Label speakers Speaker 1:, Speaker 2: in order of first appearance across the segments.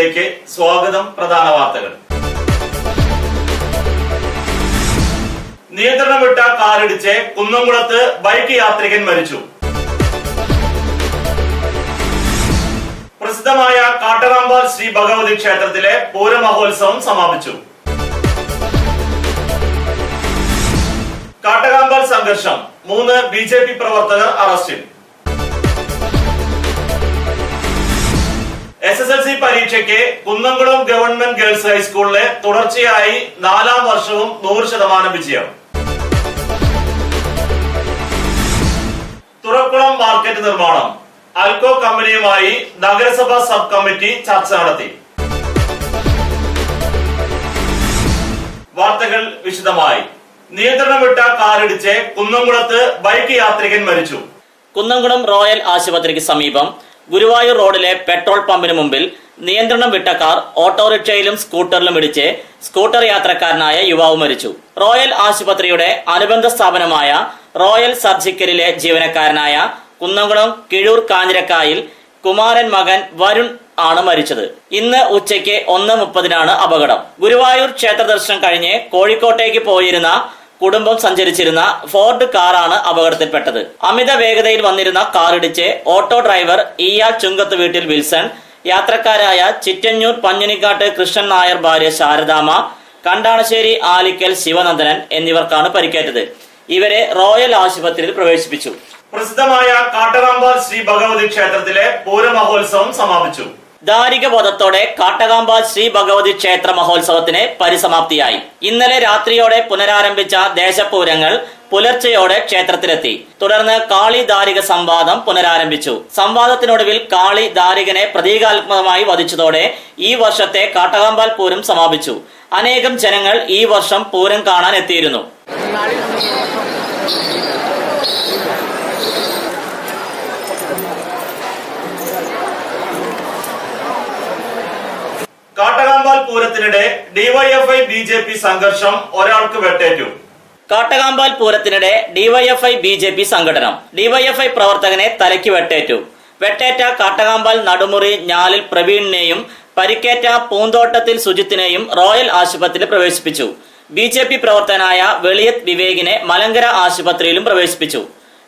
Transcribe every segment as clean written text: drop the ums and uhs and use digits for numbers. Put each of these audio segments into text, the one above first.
Speaker 1: ന്യൂസിലേക്ക് സ്വാഗതം. പ്രധാന വാർത്തകൾ. നിയന്ത്രണം വിട്ട കാറിടിച്ച് കുന്നംകുളത്ത് ബൈക്ക് യാത്രികൻ മരിച്ചു. പ്രസിദ്ധമായ കാട്ടകാമ്പാൽ ശ്രീ ഭഗവതി ക്ഷേത്രത്തിലെ പൂരമഹോത്സവം സമാപിച്ചു. കാട്ടകാമ്പാൽ സംഘർഷം, 3 BJP പ്രവർത്തകർ അറസ്റ്റിൽ. SSLC പരീക്ഷയ്ക്ക് കുന്നംകുളം ഗവൺമെന്റ് ഗേൾസ് ഹൈസ്കൂളിലെ തുടർച്ചയായി 4ാം വർഷവും 100% വിജയം. തുറക്കുളം മാർക്കറ്റ് നിർമ്മാണം, അൽക്കോ കമ്പനിയുമായി നഗരസഭാ സബ് കമ്മിറ്റി ചർച്ച നടത്തി. വാർത്തകൾ വിശദമായി. നിയന്ത്രണം വിട്ട കാറിടിച്ച് കുന്നംകുളത്ത് ബൈക്ക് യാത്രികൻ മരിച്ചു.
Speaker 2: കുന്നംകുളം റോയൽ ആശുപത്രിക്ക് സമീപം ഗുരുവായൂർ റോഡിലെ പെട്രോൾ പമ്പിന് മുമ്പിൽ നിയന്ത്രണം വിട്ട കാർ ഓട്ടോറിക്ഷയിലും സ്കൂട്ടറിലും ഇടിച്ച് സ്കൂട്ടർ യാത്രക്കാരനായ യുവാവ് മരിച്ചു. റോയൽ ആശുപത്രിയുടെ അനുബന്ധ സ്ഥാപനമായ റോയൽ സർജിക്കലിലെ ജീവനക്കാരനായ കുന്നംകുളം കിഴൂർ കാഞ്ഞിരക്കായിൽ കുമാരൻ മകൻ വരുൺ ആണ് മരിച്ചത്. ഇന്ന് ഉച്ചയ്ക്ക് 1:30 അപകടം. ഗുരുവായൂർ ക്ഷേത്ര ദർശനം കഴിഞ്ഞ് കോഴിക്കോട്ടേക്ക് പോയിരുന്ന കുടുംബം സഞ്ചരിച്ചിരുന്ന ഫോർഡ് കാറാണ് അപകടത്തിൽപ്പെട്ടത്. അമിത വേഗതയിൽ വന്നിരുന്ന കാറിടിച്ച് ഓട്ടോ ഡ്രൈവർ ഇയാൾ ചുങ്കത്ത് വീട്ടിൽ വിൽസൺ, യാത്രക്കാരായ ചിറ്റഞ്ഞൂർ പഞ്ഞനിക്കാട്ട് കൃഷ്ണൻ നായർ ഭാര്യ ശാരദാമ്മ, കണ്ടാണശ്ശേരി ആലിക്കൽ ശിവനന്ദനൻ എന്നിവർക്കാണ് പരിക്കേറ്റത്. ഇവരെ റോയൽ ആശുപത്രിയിൽ പ്രവേശിപ്പിച്ചു.
Speaker 1: പ്രസിദ്ധമായ കാട്ടകാമ്പാൽ ശ്രീ ഭഗവതി ക്ഷേത്രത്തിലെ പൂരമഹോത്സവം സമാപിച്ചു.
Speaker 2: ധാരികബോധത്തോടെ കാട്ടകാമ്പാൽ ശ്രീ ഭഗവതി ക്ഷേത്ര മഹോത്സവത്തിന് പരിസമാപ്തിയായി. ഇന്നലെ രാത്രിയോടെ പുനരാരംഭിച്ച ദേശപൂരങ്ങൾ പുലർച്ചെയോടെ ക്ഷേത്രത്തിലെത്തി. തുടർന്ന് കാളി ധാരിക സംവാദം പുനരാരംഭിച്ചു. സംവാദത്തിനൊടുവിൽ കാളി ധാരികനെ പ്രതീകാത്മകമായി വധിച്ചതോടെ ഈ വർഷത്തെ കാട്ടകാമ്പാൽ പൂരം സമാപിച്ചു. അനേകം ജനങ്ങൾ ഈ വർഷം പൂരം കാണാൻ എത്തിയിരുന്നു.
Speaker 1: കാട്ടകാമ്പാൽ പൂരത്തിനിടെ ഡിവൈഎഫ്ഐ BJP സംഘർഷം, ഒരാൾക്ക് വെട്ടേറ്റു.
Speaker 2: കാട്ടകാമ്പാൽ പൂരത്തിനിടെ ഡിവൈഎഫ്ഐ BJP സംഘടനം. ഡിവൈഎഫ്ഐ പ്രവർത്തകനെ തലയ്ക്ക് വെട്ടേറ്റു. വെട്ടേറ്റ കാട്ടകാമ്പാൽ നടുമുറി ഞാലിൽ പ്രവീണിനെയും പരിക്കേറ്റ പൂന്തോട്ടത്തിൽ സുജിത്തിനെയും റോയൽ ആശുപത്രിയിൽ പ്രവേശിപ്പിച്ചു. BJP പ്രവർത്തകനായ വെളിയത്ത് വിവേകിനെ മലങ്കര ആശുപത്രിയിലും പ്രവേശിപ്പിച്ചു.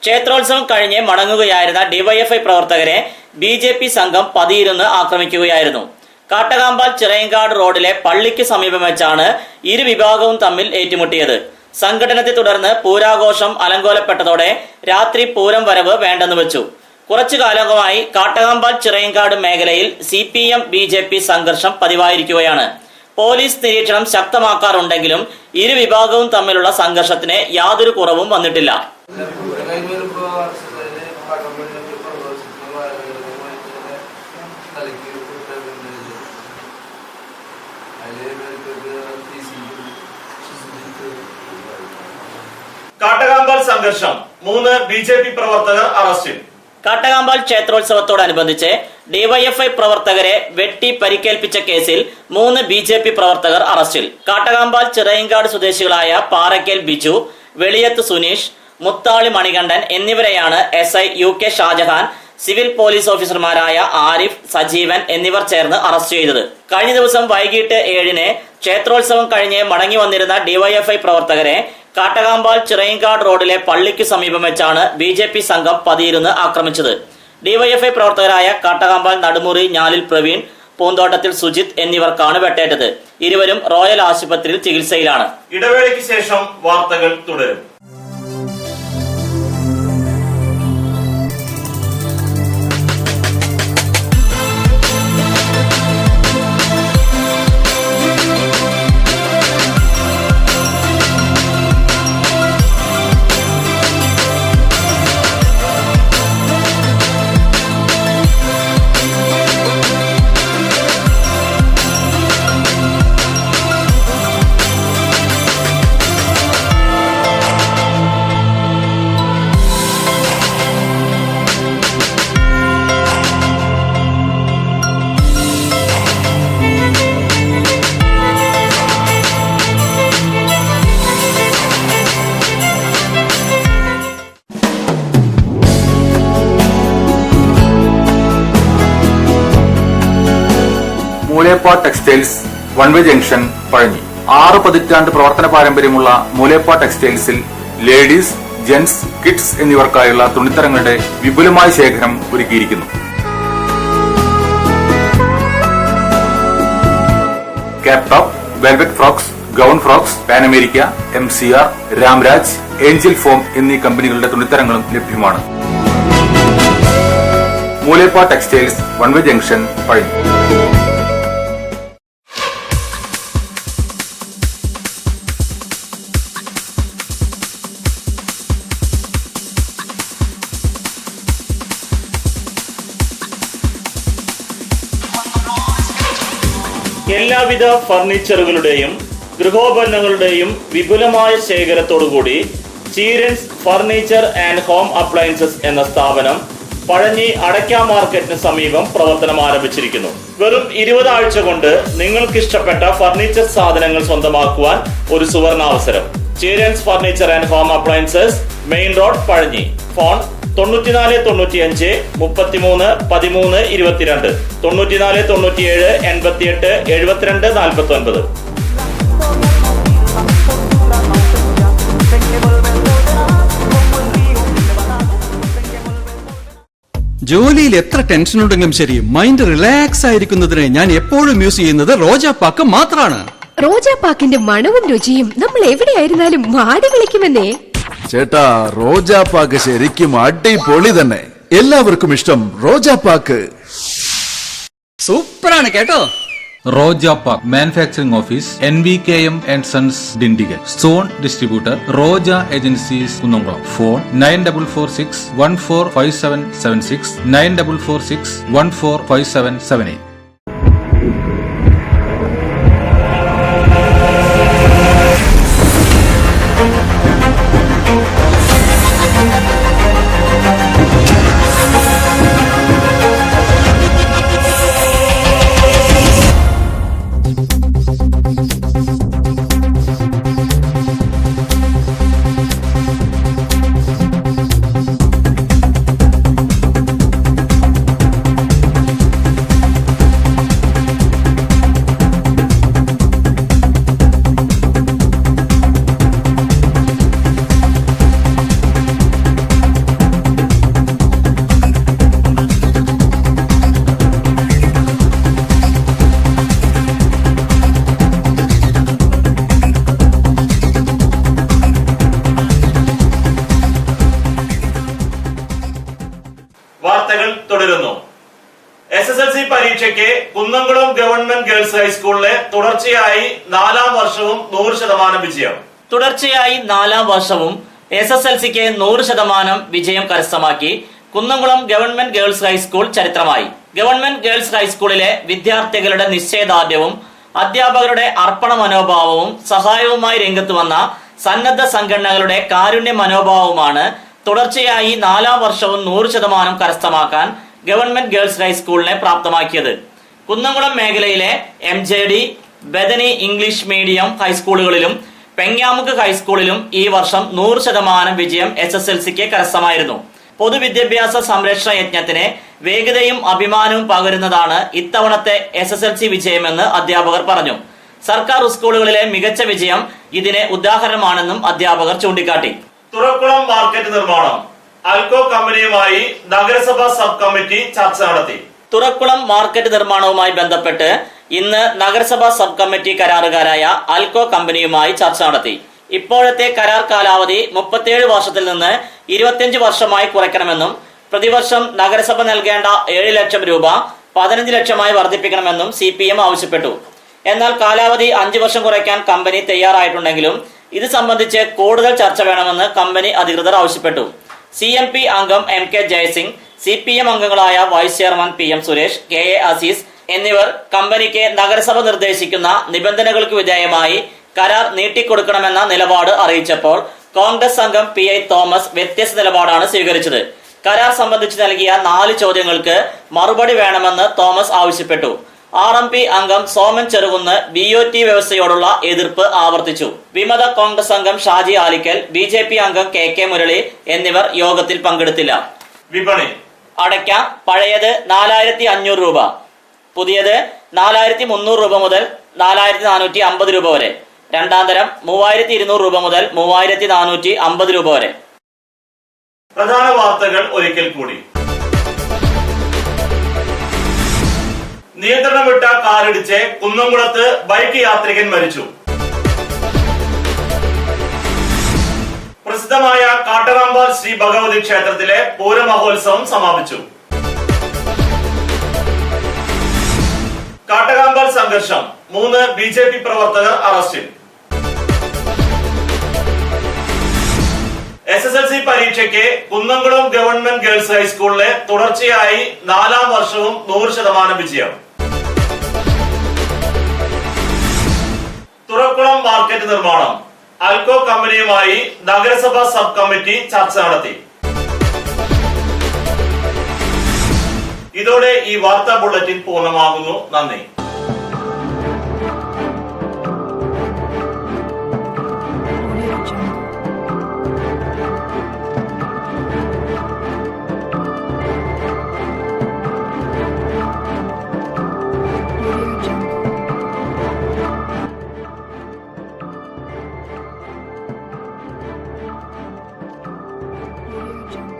Speaker 2: ക്ഷേത്രോത്സവം കഴിഞ്ഞ് മടങ്ങുകയായിരുന്ന ഡിവൈഎഫ്ഐ പ്രവർത്തകരെ BJP സംഘം പതിയിരുന്ന് ആക്രമിക്കുകയായിരുന്നു. കാട്ടകാമ്പാൽ ചിറയങ്കാട് റോഡിലെ പള്ളിക്ക് സമീപം വെച്ചാണ് ഇരു വിഭാഗവും തമ്മിൽ ഏറ്റുമുട്ടിയത്. സംഘടനത്തെ തുടർന്ന് പൂരാഘോഷം അലങ്കോലപ്പെട്ടതോടെ രാത്രി പൂരം വരവ് വേണ്ടെന്ന് വെച്ചു. കുറച്ചു കാലമായി കാട്ടകാമ്പാൽ ചിറയങ്കാട് മേഖലയിൽ CPM BJP സംഘർഷം പതിവായിരിക്കുകയാണ്. പോലീസ് നിരീക്ഷണം ശക്തമാക്കാറുണ്ടെങ്കിലും ഇരു വിഭാഗവും തമ്മിലുള്ള സംഘർഷത്തിന് യാതൊരു കുറവും വന്നിട്ടില്ല.
Speaker 1: കാട്ടകാമ്പാൽ സംഘർഷം, 3 BJP പ്രവർത്തകർ അറസ്റ്റിൽ.
Speaker 2: കാട്ടകാമ്പാൽ ക്ഷേത്രോത്സവത്തോടനുബന്ധിച്ച് ഡിവൈഎഫ്ഐ പ്രവർത്തകരെ വെട്ടി പരിക്കേൽപ്പിച്ച കേസിൽ 3 BJP പ്രവർത്തകർ അറസ്റ്റിൽ. കാട്ടകാമ്പാൽ ചിറയങ്കാട് സ്വദേശികളായ പാറയ്ക്കൽ ബിജു, വെളിയത്ത് സുനീഷ്, മുത്താളി മണികണ്ഠൻ എന്നിവരെയാണ് SI UK Shajahan, civil police ഓഫീസർമാരായ ആരിഫ്, സജീവൻ എന്നിവർ ചേർന്ന് അറസ്റ്റ് ചെയ്തത്. കഴിഞ്ഞ ദിവസം വൈകിട്ട് 7-ന് ക്ഷേത്രോത്സവം കഴിഞ്ഞ് മടങ്ങി വന്നിരുന്ന ഡിവൈഎഫ്ഐ പ്രവർത്തകരെ കാട്ടകാമ്പാൽ ചിറയങ്കാട് റോഡിലെ പള്ളിക്ക് സമീപം വെച്ചാണ് BJP സംഘം പതിയിരുന്ന് ആക്രമിച്ചത്. ഡിവൈഎഫ്ഐ പ്രവർത്തകരായ കാട്ടകാമ്പാൽ നടുമുറി ഞാലിൽ പ്രവീൺ, പൂന്തോട്ടത്തിൽ സുജിത്ത് എന്നിവർക്കാണ് വെട്ടേറ്റത്. ഇരുവരും റോയൽ ആശുപത്രിയിൽ ചികിത്സയിലാണ്.
Speaker 1: ഇടവേളയ്ക്ക് ശേഷം വാർത്തകൾ തുടരും.
Speaker 3: മൂലേപ്പ ടെക്സ്റ്റൈൽസ് വൺവേ ജംഗ്ഷൻ പഴഞ്ഞി. 6 പതിറ്റാണ്ട് പ്രവർത്തന പാരമ്പര്യമുള്ള മൂലേപ്പ ടെക്സ്റ്റൈൽസിൽ ലേഡീസ്, ജെന്റ്സ്, കിഡ്സ് എന്നിവർക്കായുള്ള തുണിത്തരങ്ങളുടെ വിപുലമായ ശേഖരം ഒരുക്കിയിരിക്കുന്നു. Cap top, velvet frocks, gown frocks, pan America, MCR, Ramraj, Angel form എന്നീ കമ്പനികളുടെ തുണിത്തരങ്ങളും ലഭ്യമാണ്. മൂലേപ്പ ടെക്സ്റ്റൈൽസ്, വൺവേ ജംഗ്ഷൻ, പഴഞ്ഞി.
Speaker 1: എല്ലാവിധ ഫർണിച്ചറുകളുടെയും ഗൃഹോപകരണങ്ങളുടെയും വിപുലമായ ശേഖരത്തോടുകൂടി ചീരൻസ് ഫർണിച്ചർ ആൻഡ് ഹോം അപ്ലയൻസസ് എന്ന സ്ഥാപനം പഴഞ്ഞി അടയ്ക്ക മാർക്കറ്റിന് സമീപം പ്രവർത്തനം ആരംഭിച്ചിരിക്കുന്നു. വെറും 20 ആഴ്ച കൊണ്ട് നിങ്ങൾക്ക് ഇഷ്ടപ്പെട്ട ഫർണിച്ചർ സാധനങ്ങൾ സ്വന്തമാക്കുവാൻ ഒരു സുവർണാവസരം. Cheerans furniture and home appliances, main road, Pazhanji. Phone 94 95 33 13 22, 94 97 88 72 49.
Speaker 4: ജോലിയിൽ എത്ര ടെൻഷൻ ഉണ്ടെങ്കിലും ശരി, മൈൻഡ് റിലാക്സ് ആയിരിക്കുന്നതിന് ഞാൻ എപ്പോഴും യൂസ് ചെയ്യുന്നത് റോജാപ്പാക്ക് മാത്രമാണ്.
Speaker 5: റോജാപ്പാക്കിന്റെ മണവും രുചിയും നമ്മൾ എവിടെയായിരുന്നാലും മാടി വിളിക്കുമെന്നേ.
Speaker 6: ചേട്ടാ, റോജാപ്പാക്ക് ശരിക്കും അടിപൊളി തന്നെ. എല്ലാവർക്കും ഇഷ്ടം റോജാപ്പാക്ക്.
Speaker 4: സൂപ്പറാണ് കേട്ടോ.
Speaker 7: Rojapak manufacturing office, NVKM and Sons, Dindigul. Zone distributor Roja Agencies, Kunnamkuളം. Phone 9446 145776, 9446 145778.
Speaker 1: വാർത്തകൾ തുടരുന്നു. SSLC പരീക്ഷയ്ക്ക് കുന്നംകുളം ഗവൺമെന്റ് ഗേൾസ് ഹൈസ്കൂളിലെ തുടർച്ചയായി 4ാം വർഷവും 100% വിജയം.
Speaker 2: തുടർച്ചയായി 4ാം വർഷവും SSLCക്ക് 100% വിജയം കരസ്ഥമാക്കി കുന്നംകുളം ഗവൺമെന്റ് ഗേൾസ് ഹൈസ്കൂൾ ചരിത്രമായി. ഗവൺമെന്റ് ഗേൾസ് ഹൈസ്കൂളിലെ വിദ്യാർത്ഥികളുടെ നിശ്ചയദാർഢ്യവും അധ്യാപകരുടെ അർപ്പണ മനോഭാവവും സഹായവുമായി രംഗത്ത് വന്ന സന്നദ്ധ സംഘടനകളുടെ കാരുണ്യ മനോഭാവവുമാണ് തുടർച്ചയായി 4ാം വർഷവും 100% കരസ്ഥമാക്കാൻ ഗവൺമെന്റ് ഗേൾസ് ഹൈസ്കൂളിനെ പ്രാപ്തമാക്കിയത്. കുന്നംകുളം മേഖലയിലെ MJD, Bethany English medium ഹൈസ്കൂളുകളിലും Pengamuck ഹൈസ്കൂളിലും ഈ വർഷം 100% വിജയം SSLCക്ക് കരസ്ഥമായിരുന്നു. പൊതുവിദ്യാഭ്യാസ സംരക്ഷണ യജ്ഞത്തിന് വേഗതയും അഭിമാനവും പകരുന്നതാണ് ഇത്തവണത്തെ SSLC വിജയമെന്ന് അധ്യാപകർ പറഞ്ഞു. സർക്കാർ സ്കൂളുകളിലെ മികച്ച വിജയം ഇതിന് ഉദാഹരണമാണെന്നും അധ്യാപകർ ചൂണ്ടിക്കാട്ടി.
Speaker 1: തുറക്കുളം മാർക്കറ്റ് നിർമ്മാണം അൽക്കോ കമ്പനിയുമായി നഗരസഭ സബ് കമ്മിറ്റി ചർച്ച നടത്തി.
Speaker 2: തുറക്കുളം മാർക്കറ്റ് നിർമ്മാണവുമായി ബന്ധപ്പെട്ട് ഇന്ന് നഗരസഭ സബ് കമ്മിറ്റി കരാറുകാരായ അൽക്കോ കമ്പനിയുമായി ചർച്ച നടത്തി. ഇപ്പോഴത്തെ കരാർ കാലാവധി 37 വർഷത്തിൽ നിന്ന് 25 വർഷമായി കുറയ്ക്കണമെന്നും പ്രതിവർഷം നഗരസഭ നൽകേണ്ട 7 ലക്ഷം രൂപ 15 ലക്ഷമായി വർദ്ധിപ്പിക്കണമെന്നും CPM ആവശ്യപ്പെട്ടു. എന്നാൽ കാലാവധി 5 വർഷം കുറയ്ക്കാൻ കമ്പനി തയ്യാറായിട്ടുണ്ടെങ്കിലും ഇത് സംബന്ധിച്ച് കൂടുതൽ ചർച്ച വേണമെന്ന് കമ്പനി അധികൃതർ ആവശ്യപ്പെട്ടു. CMP അംഗം MK ജയസിംഗ്, CPM അംഗങ്ങളായ vice chairman PM Suresh, KA Azeez എന്നിവർ കമ്പനിക്ക് നഗരസഭ നിർദ്ദേശിക്കുന്ന നിബന്ധനകൾക്ക് വിധേയമായി കരാർ നീട്ടിക്കൊടുക്കണമെന്ന നിലപാട് അറിയിച്ചപ്പോൾ കോൺഗ്രസ് അംഗം PI തോമസ് വ്യത്യസ്ത നിലപാടാണ് സ്വീകരിച്ചത്. കരാർ സംബന്ധിച്ച് നൽകിയ 4 ചോദ്യങ്ങൾക്ക് മറുപടി വേണമെന്ന് തോമസ് ആവശ്യപ്പെട്ടു. RMP അംഗം സോമൻ ചെറുകുന്ന് BOT വ്യവസ്ഥയോടുള്ള എതിർപ്പ് ആവർത്തിച്ചു. വിമത കോൺഗ്രസ് അംഗം ഷാജി ആലിക്കൽ, BJP അംഗം KK മുരളി എന്നിവർ യോഗത്തിൽ പങ്കെടുത്തില്ല.
Speaker 1: വിപണി
Speaker 2: അടയ്ക്ക പഴയത് 4500 രൂപ, പുതിയത് 4300 രൂപ മുതൽ 4450 രൂപ വരെ. രണ്ടാം തരം 3200 രൂപ മുതൽ 3450 രൂപ വരെ.
Speaker 1: പ്രധാന വാർത്തകൾ ഒരിക്കൽ കൂടി. നിയന്ത്രണം വിട്ട കാറിടിച്ച് കുന്നംകുളത്ത് ബൈക്ക് യാത്രികൻ മരിച്ചു. പ്രസിദ്ധമായ കാട്ടകാമ്പാൽ ശ്രീ ഭഗവതി ക്ഷേത്രത്തിലെ പൂരമഹോത്സവം സമാപിച്ചു. കാട്ടകാമ്പാൽ സംഘർഷം, 3 BJP പ്രവർത്തകർ അറസ്റ്റിൽ. SSLC പരീക്ഷയ്ക്ക് കുന്നംകുളം ഗവൺമെന്റ് ഗേൾസ് ഹൈസ്കൂളിലെ തുടർച്ചയായി 4ാം വർഷവും 100% വിജയം. തുറക്കുളം മാർക്കറ്റ് നിർമ്മാണം, അൽക്കോ കമ്പനിയുമായി നഗരസഭാ സബ് കമ്മിറ്റി ചർച്ച നടത്തി. ഇതോടെ ഈ വാർത്താ ബുള്ളറ്റിൻ പൂർണ്ണമാകുന്നു. നന്ദി.
Speaker 5: Jungle.